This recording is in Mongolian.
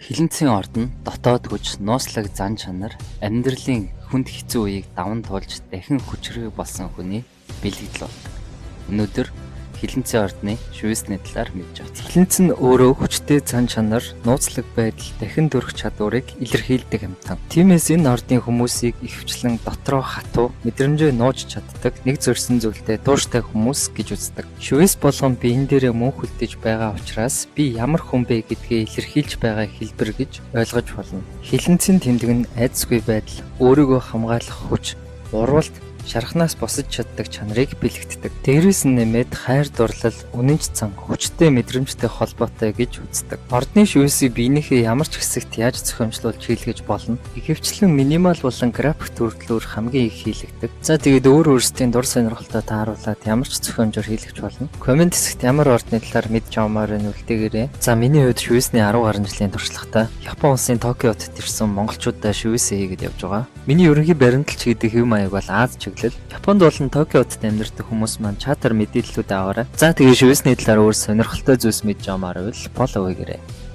Хилэнцгийн орд нь дотоод хүч, нууцлаг зан чанар, амьдралын хүнд хэцүү үеийг даван туулж дахин хүчрэг болсон хүний бэлэгдэл бол. Өнөөдөр Хилэнцгийн ордны шивэсний талаар мэдж авах. Хилэнц нь өөрөө хүчтэй зан чанар, нууцлаг байдал, дахин төрөх чадварыг илэрхийлдэг амьтан. Тиймээс энэ ордын хүмүүсийг ихэвчлэн дотроо хатуу, мэдрэмжээ нууж чаддаг, нэг зөрсөн зүйлтэй тууштай хүмүүс гэж үздэг. Шивэс болгон биен дээрээ мөн хүлдэж байгаа учраас би ямар хүн бэ гэдгээ илэрхийлж байгаа хэлбэр гэж ойлгож болно. Хилэнцийн тэмдэг нь айдасгүй байдал, өөрийгөө хамгаалах хүч, урвалт, шархнаас босож чаддаг чанарыг бэлэгддэг. Дээрээс нь нэмээд хайр дурлал, үнэнч цан, хүчтэй мэдрэмжтэй холбоотой гэж үздэг. Ордны шивэсийг биенийхээ ямар ч хэсэгт яаж зохиомжлуулж хийлгэж болно. Ихэвчлэн минимал болон график төрөлөөр хамгийн их хийлэгдэг. За тэгээд өөр өөрсдийн дур сонирхолтой тааруулаад ямар ч зохиомжоор хийлгэж болно. Комент хэсэгт ямар ордны талаар мэдж авмаар байна үлдээгээрэй. За миний хувьд шивэсний 10 гаруй жилийн туршлагатай Япон улсын Токиод ирсэн монголчуудаа шивэсээ хийгээд явж байгаа. Миний ерөнхий баримталч гэдэг хэв маяг бол Аз чиглэл. Японд болон Токиод амьдардаг хүмүүс маань чатар мэдээллүүд аваарай. За тэгээ шивэсний талаар өөр сонирхолтой зүйлс мэдж авмаар байвал фоллоу хийгээрэй.